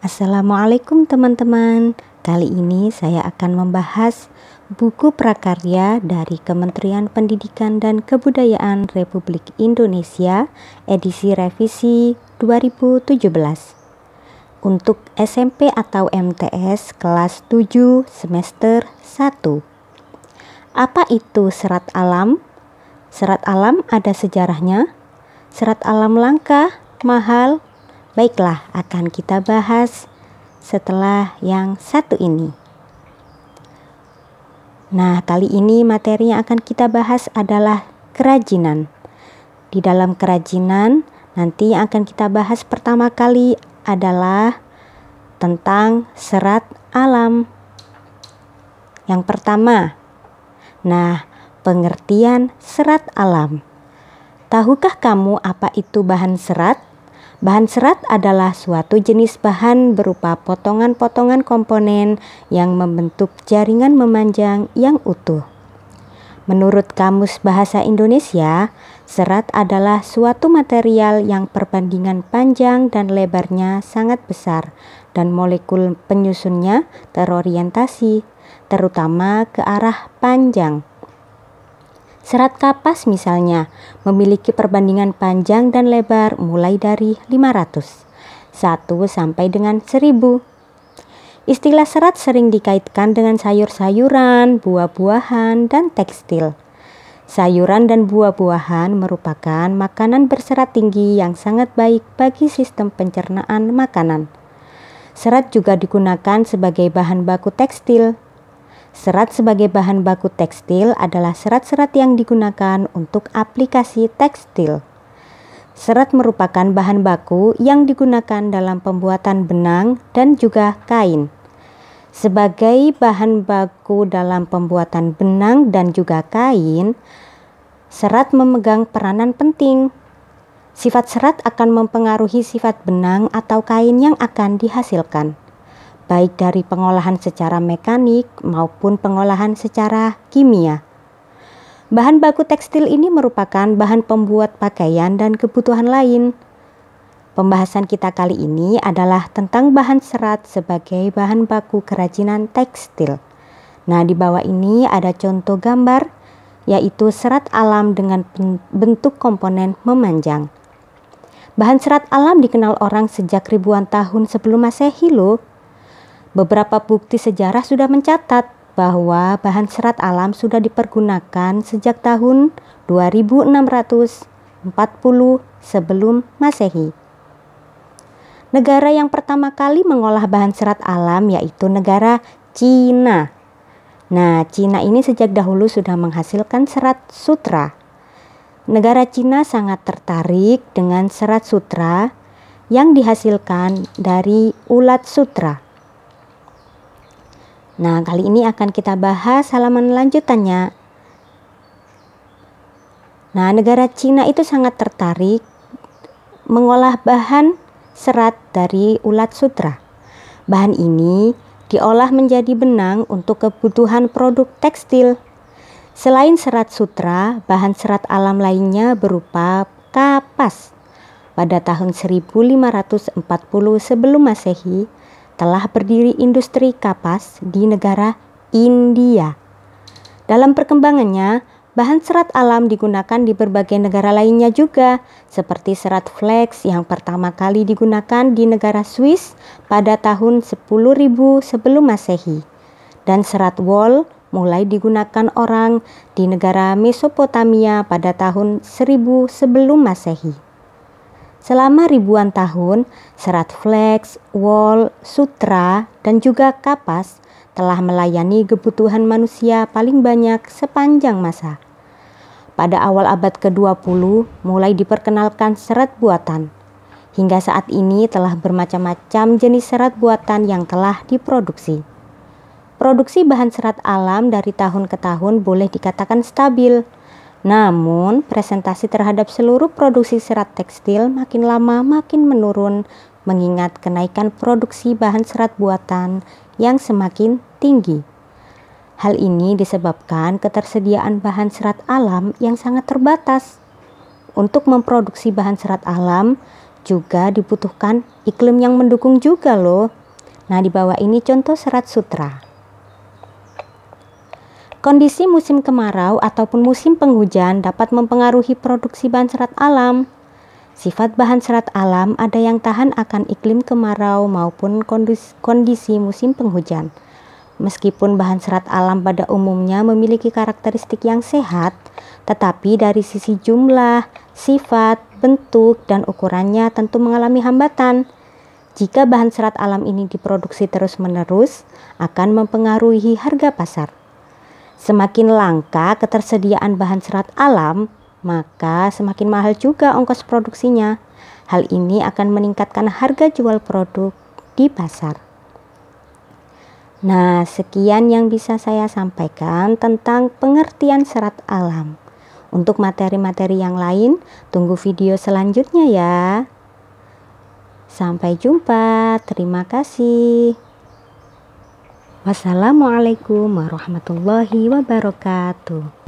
Assalamualaikum teman-teman. Kali ini saya akan membahas buku prakarya dari Kementerian Pendidikan dan Kebudayaan Republik Indonesia edisi revisi 2017 untuk SMP atau MTS kelas 7 semester 1. Apa itu serat alam? Serat alam ada sejarahnya. Serat alam langka, mahal. Baiklah, akan kita bahas setelah yang satu ini. Nah, kali ini materi yang akan kita bahas adalah kerajinan. Di dalam kerajinan, nanti yang akan kita bahas pertama kali adalah tentang serat alam. Yang pertama, pengertian serat alam. Tahukah kamu apa itu bahan serat? Bahan serat adalah suatu jenis bahan berupa potongan-potongan komponen yang membentuk jaringan memanjang yang utuh. Menurut Kamus Bahasa Indonesia, serat adalah suatu material yang perbandingan panjang dan lebarnya sangat besar dan molekul penyusunnya terorientasi, terutama ke arah panjang. Serat kapas misalnya memiliki perbandingan panjang dan lebar mulai dari 500, 1 sampai dengan 1000. Istilah serat sering dikaitkan dengan sayur-sayuran, buah-buahan, dan tekstil. Sayuran dan buah-buahan merupakan makanan berserat tinggi yang sangat baik bagi sistem pencernaan makanan. Serat juga digunakan sebagai bahan baku tekstil. Serat sebagai bahan baku tekstil adalah serat-serat yang digunakan untuk aplikasi tekstil. Serat merupakan bahan baku yang digunakan dalam pembuatan benang dan juga kain. Sebagai bahan baku dalam pembuatan benang dan juga kain, serat memegang peranan penting. Sifat serat akan mempengaruhi sifat benang atau kain yang akan dihasilkan, baik dari pengolahan secara mekanik maupun pengolahan secara kimia. Bahan baku tekstil ini merupakan bahan pembuat pakaian dan kebutuhan lain. Pembahasan kita kali ini adalah tentang bahan serat sebagai bahan baku kerajinan tekstil. Nah, di bawah ini ada contoh gambar, yaitu serat alam dengan bentuk komponen memanjang. Bahan serat alam dikenal orang sejak ribuan tahun sebelum Masehi loh. Beberapa bukti sejarah sudah mencatat bahwa bahan serat alam sudah dipergunakan sejak tahun 2640 sebelum Masehi. Negara yang pertama kali mengolah bahan serat alam yaitu negara Cina. Nah, Cina ini sejak dahulu sudah menghasilkan serat sutra. Negara Cina sangat tertarik dengan serat sutra yang dihasilkan dari ulat sutra. Nah, kali ini akan kita bahas halaman lanjutannya. Nah, negara Cina itu sangat tertarik mengolah bahan serat dari ulat sutra. Bahan ini diolah menjadi benang untuk kebutuhan produk tekstil. Selain serat sutra, bahan serat alam lainnya berupa kapas. Pada tahun 1540 sebelum Masehi, telah berdiri industri kapas di negara India. Dalam perkembangannya, bahan serat alam digunakan di berbagai negara lainnya juga, seperti serat flax yang pertama kali digunakan di negara Swiss pada tahun 10.000 sebelum Masehi, dan serat wol mulai digunakan orang di negara Mesopotamia pada tahun 1000 sebelum Masehi. Selama ribuan tahun, serat flax, wol, sutra, dan juga kapas telah melayani kebutuhan manusia paling banyak sepanjang masa. Pada awal abad ke-20 mulai diperkenalkan serat buatan. Hingga saat ini telah bermacam-macam jenis serat buatan yang telah diproduksi. Produksi bahan serat alam dari tahun ke tahun boleh dikatakan stabil. Namun, presentasi terhadap seluruh produksi serat tekstil makin lama makin menurun mengingat kenaikan produksi bahan serat buatan yang semakin tinggi. Hal ini disebabkan ketersediaan bahan serat alam yang sangat terbatas. Untuk memproduksi bahan serat alam, Juga dibutuhkan iklim yang mendukung juga loh. Nah, di bawah ini contoh serat sutra. Kondisi musim kemarau ataupun musim penghujan dapat mempengaruhi produksi bahan serat alam. Sifat bahan serat alam ada yang tahan akan iklim kemarau maupun kondisi musim penghujan. Meskipun bahan serat alam pada umumnya memiliki karakteristik yang sehat, tetapi dari sisi jumlah, sifat, bentuk, dan ukurannya tentu mengalami hambatan. Jika bahan serat alam ini diproduksi terus-menerus, akan mempengaruhi harga pasar. Semakin langka ketersediaan bahan serat alam, maka semakin mahal juga ongkos produksinya. Hal ini akan meningkatkan harga jual produk di pasar. Nah, sekian yang bisa saya sampaikan tentang pengertian serat alam. Untuk materi-materi yang lain, tunggu video selanjutnya ya. Sampai jumpa, terima kasih. Wassalamualaikum warahmatullahi wabarakatuh.